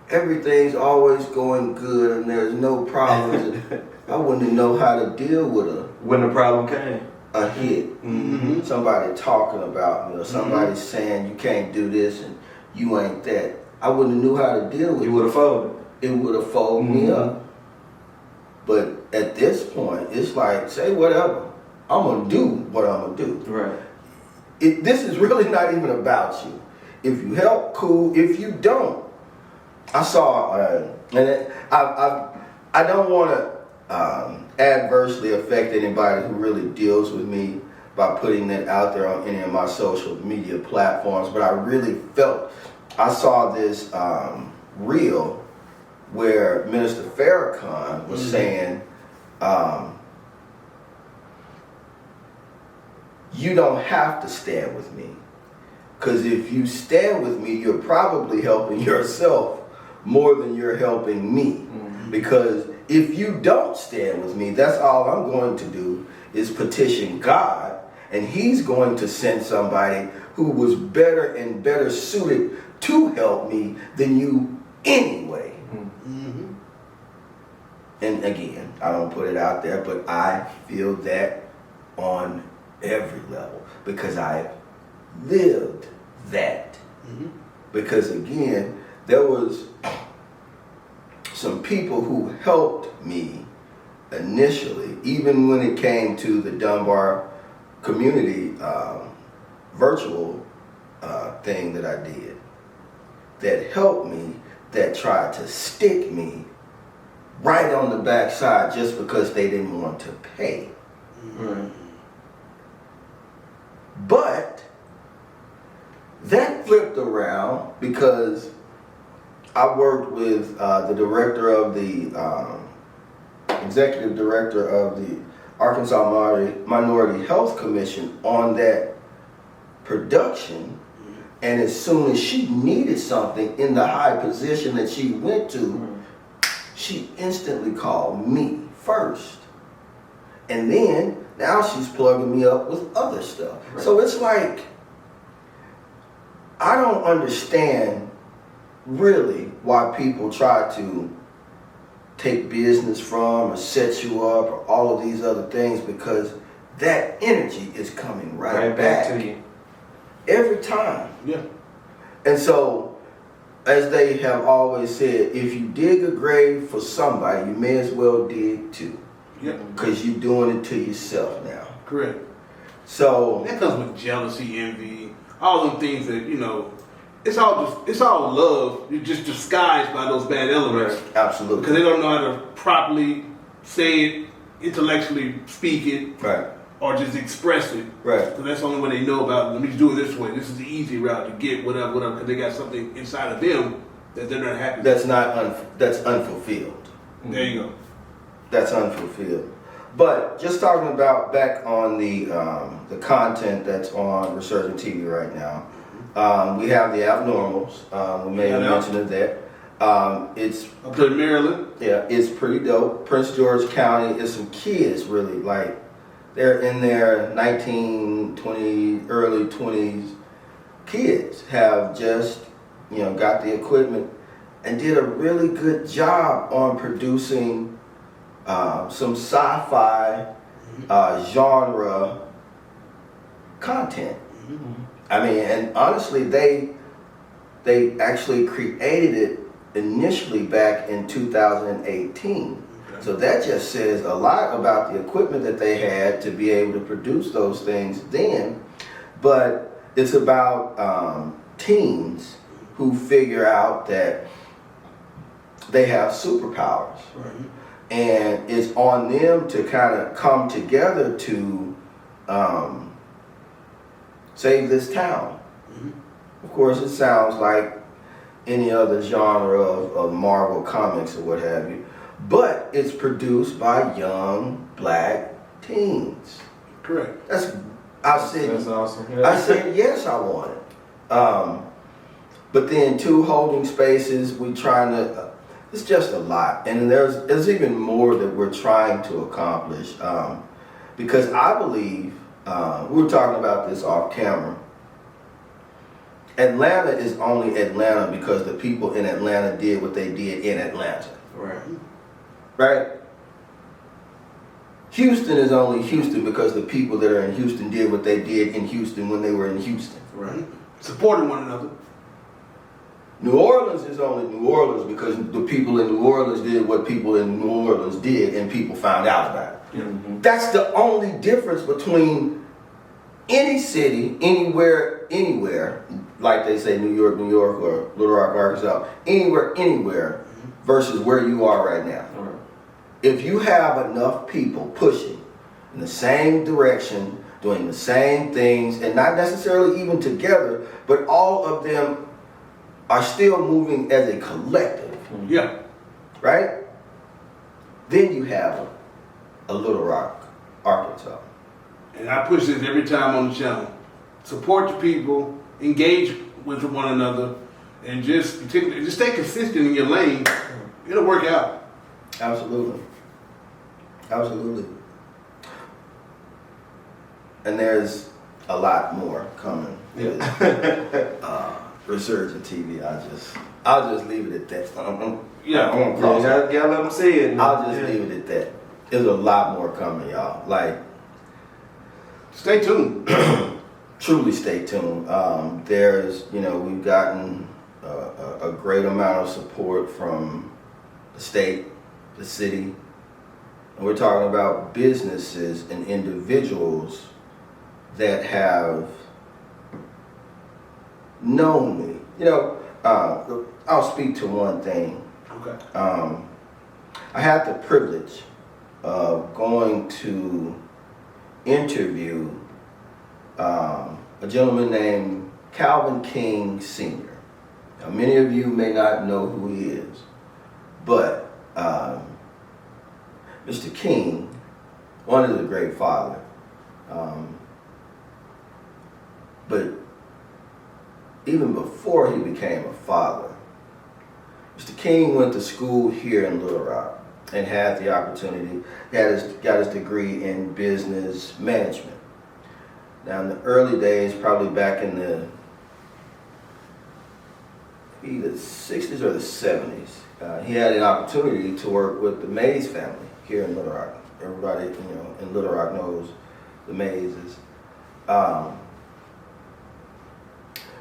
[SPEAKER 3] everything's always going good and there's no problems, I wouldn't know how to deal with
[SPEAKER 2] When the problem came.
[SPEAKER 3] a hit.
[SPEAKER 2] Mm-hmm.
[SPEAKER 3] Somebody talking about me or somebody saying you can't do this and you ain't that. I wouldn't have knew how to deal with
[SPEAKER 2] You
[SPEAKER 3] it.
[SPEAKER 2] would have folded.
[SPEAKER 3] It would have folded me up. But at this point, it's like, say whatever. I'm going to do what I'm going to do.
[SPEAKER 2] Right.
[SPEAKER 3] This is really not even about you. If you help, cool. If you don't, I saw, I don't want to adversely affect anybody who really deals with me by putting that out there on any of my social media platforms, but I really felt, I saw this reel where Minister Farrakhan was saying, you don't have to stand with me. Because if you stand with me, you're probably helping yourself more than you're helping me. Because if you don't stand with me, that's all I'm going to do is petition God, and he's going to send somebody who was better and better suited to help me than you anyway. And again, I don't put it out there, but I feel that on every level because I've lived that. Because again, there was some people who helped me initially, even when it came to the Dunbar community virtual thing that I did, that helped me, that tried to stick me right on the backside just because they didn't want to pay. But that flipped around because I worked with the director of the executive director of the Arkansas Minority Health Commission on that production. And as soon as she needed something in the high position that she went to, she instantly called me first. And then, now she's plugging me up with other stuff. Right. So it's like, I don't understand really why people try to take business from or set you up or all of these other things, because that energy is coming right back
[SPEAKER 2] to you.
[SPEAKER 3] Every time.
[SPEAKER 1] Yeah.
[SPEAKER 3] And so, as they have always said, if you dig a grave for somebody, you may as well dig too.
[SPEAKER 1] Yeah.
[SPEAKER 3] Because you're doing it to yourself now.
[SPEAKER 1] Correct.
[SPEAKER 3] So
[SPEAKER 1] that comes with jealousy, envy, all them things that, you know, it's all love. You're just disguised by those bad elements.
[SPEAKER 3] Right. Absolutely.
[SPEAKER 1] Because they don't know how to properly say it, intellectually speak it,
[SPEAKER 3] right,
[SPEAKER 1] or just express it.
[SPEAKER 3] Right.
[SPEAKER 1] So that's the only way they know about it. Let me do it this way. This is the easy route to get whatever, because they got something inside of them that they're not happy
[SPEAKER 3] that's
[SPEAKER 1] with.
[SPEAKER 3] That's unfulfilled.
[SPEAKER 1] There you go.
[SPEAKER 3] That's unfulfilled. But just talking about back on the content that's on Resurgent TV right now, we have the Abnormals. We made a mention of that. It's
[SPEAKER 1] up to Maryland.
[SPEAKER 3] Yeah, it's pretty dope. Prince George County is some kids really, like they're in their 19, 20, early 20s. Kids have just, you know, got the equipment and did a really good job on producing some sci-fi genre content. I mean, and honestly, they actually created it initially back in 2018. So that just says a lot about the equipment that they had to be able to produce those things then. But it's about teens who figure out that they have superpowers. And it's on them to kind of come together to save this town. Of course, it sounds like any other genre of Marvel comics or what have you, but it's produced by young black teens.
[SPEAKER 1] Correct.
[SPEAKER 2] That's awesome. Yeah.
[SPEAKER 3] I said yes, I want it. But then 2 holding spaces, we trying to. It's just a lot, and there's even more that we're trying to accomplish. Because I believe we were talking about this off camera. Atlanta is only Atlanta because the people in Atlanta did what they did in Atlanta. Right? Houston is only Houston because the people that are in Houston did what they did in Houston when they were in Houston.
[SPEAKER 1] Right. Supporting one another.
[SPEAKER 3] New Orleans is only New Orleans because the people in New Orleans did what people in New Orleans did and people found out about it.
[SPEAKER 2] Mm-hmm.
[SPEAKER 3] That's the only difference between any city, anywhere, like they say New York, or Little Rock, Arkansas, anywhere, versus where you are right now. If you have enough people pushing in the same direction, doing the same things, and not necessarily even together, but all of them are still moving as a collective,
[SPEAKER 1] Yeah.
[SPEAKER 3] right? Then you have a Little Rock, Arkansas.
[SPEAKER 1] And I push this every time on the channel. Support your people, engage with one another, and just stay consistent in your lane. It'll work out.
[SPEAKER 3] Absolutely. And there's a lot more coming. Resurgent TV. I'll just leave it at that. I won't cross it.
[SPEAKER 2] Gotta let them see it.
[SPEAKER 3] I'll just leave it at that. There's a lot more coming, y'all. Like,
[SPEAKER 1] stay tuned.
[SPEAKER 3] truly stay tuned. We've gotten a great amount of support from the state, the city, and we're talking about businesses and individuals that have known me. I'll speak to one thing.
[SPEAKER 1] Okay.
[SPEAKER 3] I had the privilege of going to interview a gentleman named Calvin King Sr. Now, many of you may not know who he is, but Mr. King, one is a great father, but even before he became a father, Mr. King went to school here in Little Rock and had the opportunity, got his degree in business management. Now, in the early days, probably back in either the 60s or the 70s, he had an opportunity to work with the Mays family here in Little Rock. Everybody, in Little Rock knows the Mayses.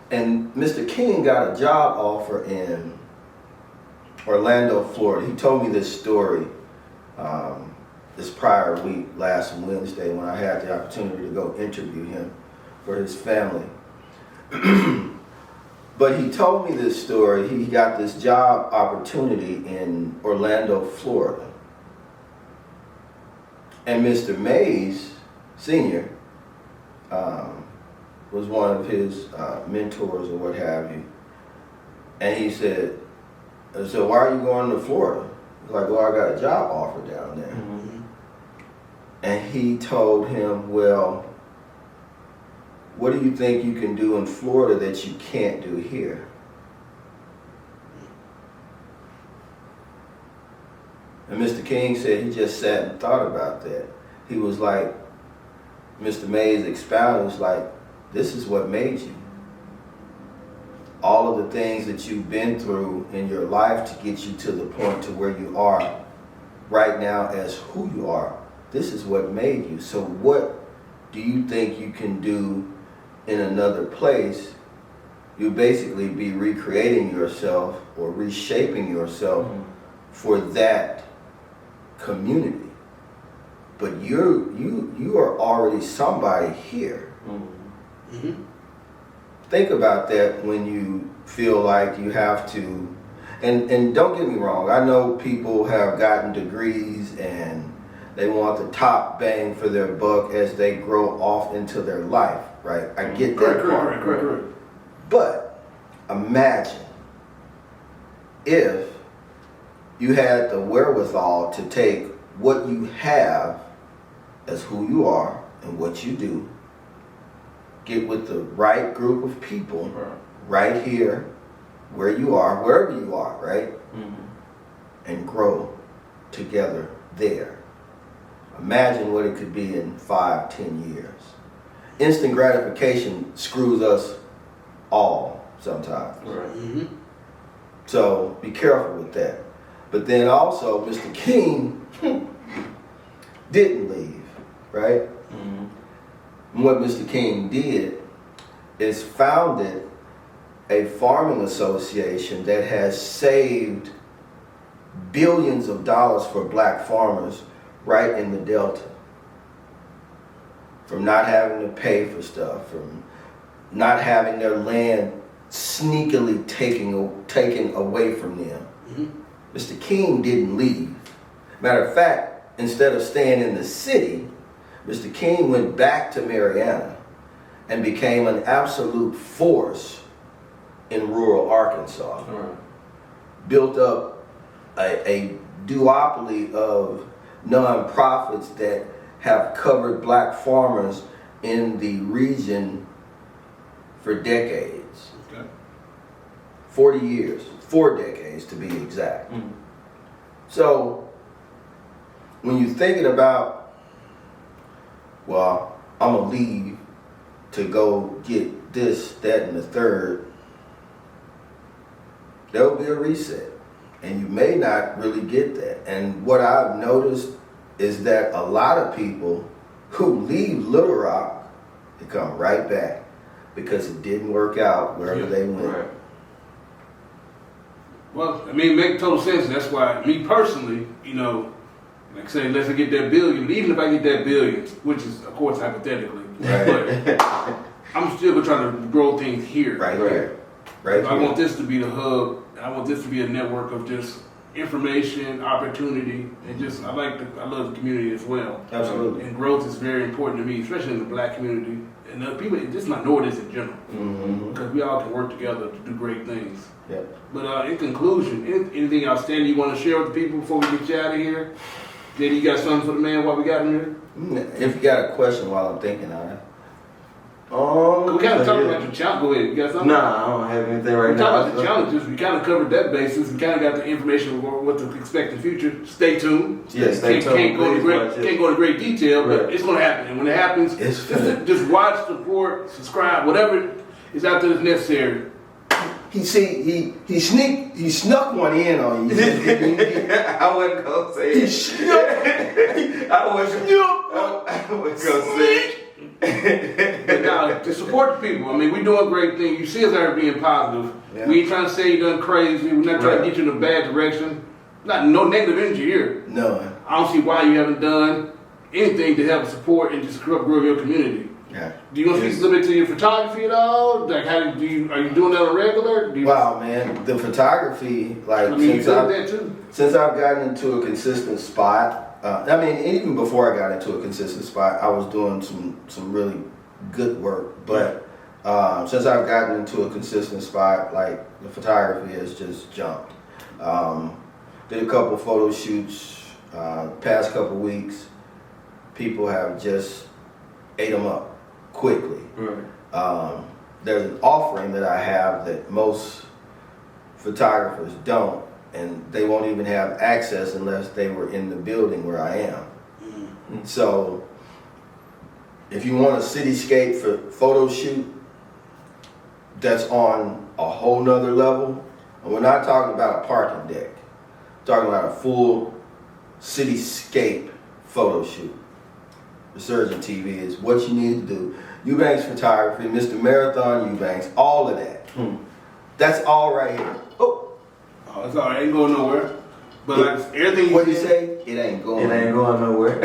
[SPEAKER 3] And Mr. King got a job offer in Orlando, Florida. He told me this story this prior week, last Wednesday, when I had the opportunity to go interview him for his family. But he told me this story. He got this job opportunity in Orlando, Florida. And Mr. Mays, Sr., was one of his mentors or what have you. And he said, so why are you going to Florida? He's like, well, I got a job offer down there. Mm-hmm. And he told him, well, what do you think you can do in Florida that you can't do here? And Mr. King said he just sat and thought about that. He was like, Mr. Mays expounded, was like, this is what made you. All of the things that you've been through in your life to get you to the point to where you are right now as who you are. This is what made you. So what do you think you can do in another place? You'll basically be recreating yourself or reshaping yourself for that community. But you are already somebody here. Mm-hmm. Think about that when you feel like you have to, And don't get me wrong, I know people have gotten degrees and they want the top bang for their buck as they grow off into their life, right? I get that part.
[SPEAKER 1] Correct.
[SPEAKER 3] But imagine if you had the wherewithal to take what you have as who you are and what you do, get with the right group of people right here, where you are, wherever you are, right? And grow together there. Imagine what it could be in 5-10 years. Instant gratification screws us all sometimes.
[SPEAKER 2] Right.
[SPEAKER 3] So be careful with that. But then also, Mr. King didn't leave, right? And what Mr. King did is founded a farming association that has saved billions of dollars for black farmers right in the Delta. From not having to pay for stuff, from not having their land sneakily taken away from them. Mr. King didn't leave. Matter of fact, instead of staying in the city, Mr. King went back to Mariana and became an absolute force in rural Arkansas. Built up a duopoly of nonprofits that have covered black farmers in the region for decades. 40 years, 4 decades to be exact. So when you're thinking about, well, I'm gonna leave to go get this, that, and the third, there'll be a reset. And you may not really get that. And what I've noticed is that a lot of people who leave Little Rock, they come right back because it didn't work out wherever they went.
[SPEAKER 2] Right.
[SPEAKER 1] Well, I mean, it makes total sense. That's why, me personally, you know, like I say, let's get that billion. But even if I get that billion, which is, of course, hypothetically, but I'm still gonna try to grow things here.
[SPEAKER 3] Right here. Right
[SPEAKER 1] I want this to be the hub. I want this to be a network of just information, opportunity, and just I love the community as well.
[SPEAKER 3] Absolutely.
[SPEAKER 1] And growth is very important to me, especially in the black community and the people, just minorities in general, because we all can work together to do great things.
[SPEAKER 3] Yep.
[SPEAKER 1] But in conclusion, anything outstanding you want to share with the people before we get you out of here? Did you got something for the man while we got him here?
[SPEAKER 3] If you got a question while I'm thinking on it.
[SPEAKER 1] We kind of talked about your challenge. Go ahead. You got something?
[SPEAKER 2] Nah, I don't have anything right
[SPEAKER 1] We
[SPEAKER 2] now.
[SPEAKER 1] talked about the challenges. We kind of covered that basis. We kind of got the information of what to expect in the future. Stay tuned.
[SPEAKER 2] Yeah, stay tuned.
[SPEAKER 1] Can't go into great detail, but
[SPEAKER 2] Right.
[SPEAKER 1] it's going to happen. And when it happens, just watch, support, subscribe, whatever is out there that's necessary.
[SPEAKER 3] He snuck one in on you.
[SPEAKER 2] I wasn't gonna say
[SPEAKER 3] He
[SPEAKER 2] it.
[SPEAKER 3] snuck.
[SPEAKER 2] I wasn't gonna say it.
[SPEAKER 1] But now, to support the people, I mean, we're doing great things. You see us out being positive.
[SPEAKER 3] Yeah.
[SPEAKER 1] We ain't trying to say you done crazy. We're not trying to get you in a bad direction. No negative energy here.
[SPEAKER 3] No.
[SPEAKER 1] I don't see why you haven't done anything to help support and just grow your community.
[SPEAKER 3] Yeah.
[SPEAKER 1] Do you want to speak a little bit to your photography at all? Like, are you doing that on regular?
[SPEAKER 3] Wow, man, the photography, like,
[SPEAKER 1] I mean, you done that too.
[SPEAKER 3] since I've gotten into a consistent spot, even before I got into a consistent spot, I was doing some really good work. But since I've gotten into a consistent spot, like, the photography has just jumped. Did a couple photo shoots past couple weeks. People have just ate them up quickly.
[SPEAKER 2] Right.
[SPEAKER 3] There's an offering that I have that most photographers don't, and they won't even have access unless they were in the building where I am. So if you want a cityscape for photo shoot that's on a whole nother level, and we're not talking about a parking deck, we're talking about a full cityscape photo shoot. Resurgent TV is what you need to do. Eubanks photography, Mr. Marathon Eubanks, all of that. That's all right here.
[SPEAKER 1] Oh, it's all right. Ain't going nowhere. But like everything
[SPEAKER 3] What do you say? it ain't going.
[SPEAKER 2] It ain't going nowhere.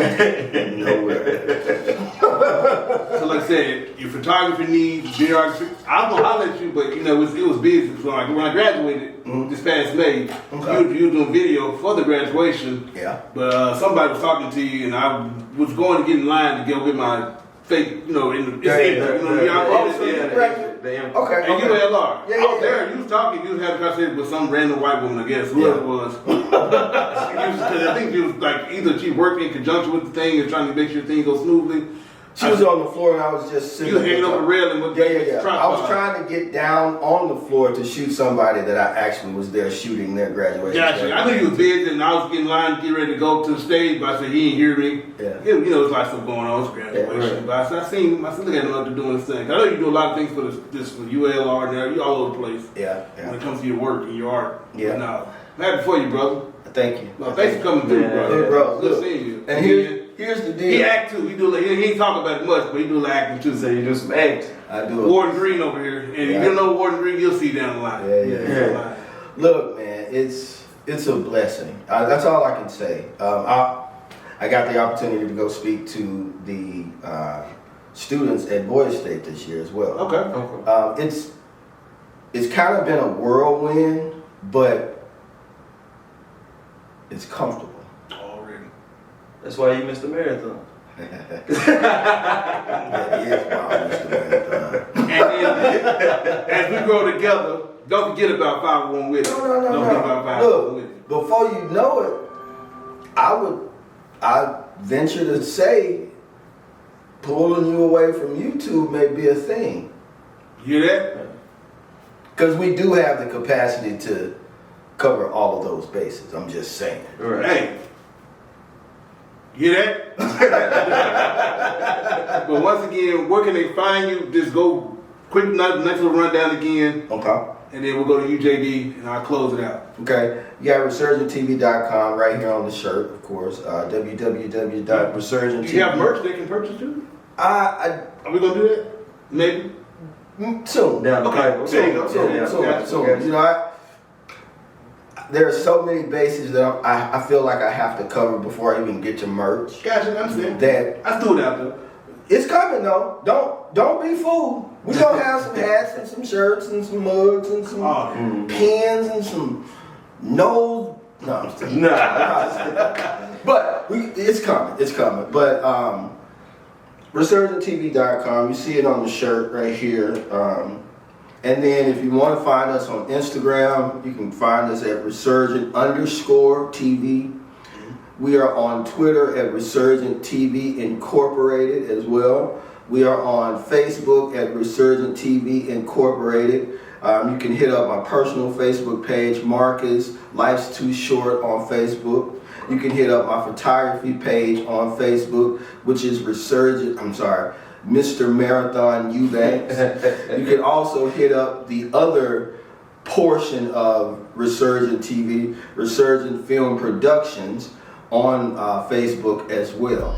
[SPEAKER 3] nowhere.
[SPEAKER 1] So like I said, your photography needs, videography, I was gonna holler at you, but you know, it was busy. So like when I graduated this past May, you were doing video for the graduation.
[SPEAKER 3] Yeah.
[SPEAKER 1] But somebody was talking to you, and I was going to get in line to go get my fake, you know, in the
[SPEAKER 3] Okay.
[SPEAKER 1] And ULR.
[SPEAKER 3] Yeah,
[SPEAKER 1] I was there. You was talking. You was having a conversation with some random white woman, I guess, whoever it was. Because I think she was like either she worked in conjunction with the thing and trying to make sure things go smoothly.
[SPEAKER 3] She was on the floor and I was just sitting.
[SPEAKER 1] You were hanging up a railing with
[SPEAKER 3] Yeah.
[SPEAKER 1] tripod.
[SPEAKER 3] I was trying to get down on the floor to shoot somebody that I actually was there shooting their graduation.
[SPEAKER 1] Gotcha. I knew you was busy, and I was getting in line to get ready to go to the stage, but I said he didn't hear me.
[SPEAKER 3] Yeah.
[SPEAKER 1] You know, it's like stuff going on. It's graduation.
[SPEAKER 3] Yeah, right.
[SPEAKER 1] But I said, look at him out there doing this thing. I know you do a lot of things for this for ULR now. You all over the place.
[SPEAKER 3] Yeah.
[SPEAKER 1] When it comes to your work and your art.
[SPEAKER 3] Yeah.
[SPEAKER 1] But no, I'm happy for you, brother.
[SPEAKER 3] Thank you.
[SPEAKER 1] Well, thanks for coming through, brother.
[SPEAKER 3] Hey, bro,
[SPEAKER 1] Good
[SPEAKER 3] look.
[SPEAKER 1] seeing you.
[SPEAKER 3] And here's the deal.
[SPEAKER 1] He act too. He ain't talk about it much, but he do like acting too.
[SPEAKER 2] So you do some acting.
[SPEAKER 3] I do it.
[SPEAKER 1] Warden Green over here, and if you don't know Warden Green, you'll see down the line.
[SPEAKER 3] Yeah. Look, man, it's a blessing. That's all I can say. I got the opportunity to go speak to the students at Boys State this year as well.
[SPEAKER 1] Okay.
[SPEAKER 3] It's kind of been a whirlwind, but it's comfortable.
[SPEAKER 1] Already.
[SPEAKER 2] That's why you missed the marathon.
[SPEAKER 3] Yeah, he is wild, Mr. Marathon.
[SPEAKER 1] And then, as we grow together, don't forget about 501 Witty.
[SPEAKER 3] No.
[SPEAKER 1] Don't forget about 501 Witty.
[SPEAKER 3] Look, before you know it, I venture to say, pulling you away from YouTube may be a thing.
[SPEAKER 1] You hear that?
[SPEAKER 3] Because we do have the capacity to cover all of those bases. I'm just saying.
[SPEAKER 2] Right.
[SPEAKER 1] Hey. You hear that? But once again, where can they find you? Just go quick next little rundown again,
[SPEAKER 3] Okay.
[SPEAKER 1] and then we'll go to UJD and I'll close it out.
[SPEAKER 3] Okay. You got ResurgentTV.com right here on the shirt, of course. www.resurgenttv.
[SPEAKER 1] Do you have merch they can purchase too? Are we gonna do that? Maybe.
[SPEAKER 3] Soon.
[SPEAKER 2] Down the
[SPEAKER 1] Okay.
[SPEAKER 2] pipe.
[SPEAKER 1] There you go.
[SPEAKER 3] Soon. You know, there are so many bases that I feel like I have to cover before I even get to merch.
[SPEAKER 1] Gotcha, I understand.
[SPEAKER 3] That
[SPEAKER 1] I threw it out there.
[SPEAKER 3] it's coming though. Don't be fooled. We're gonna have some hats and some shirts and some mugs and some pins and some No, I'm still. But it's coming. It's coming. But ResurgentTV.com. You see it on the shirt right here. And then if you want to find us on Instagram, you can find us at Resurgent_TV. We are on Twitter at Resurgent TV Incorporated as well. We are on Facebook at Resurgent TV Incorporated. You can hit up my personal Facebook page, Marcus Life's Too Short on Facebook. You can hit up my photography page on Facebook, which is Mr. Marathon Eubanks. You can also hit up the other portion of Resurgent TV, Resurgent Film Productions, on Facebook as well.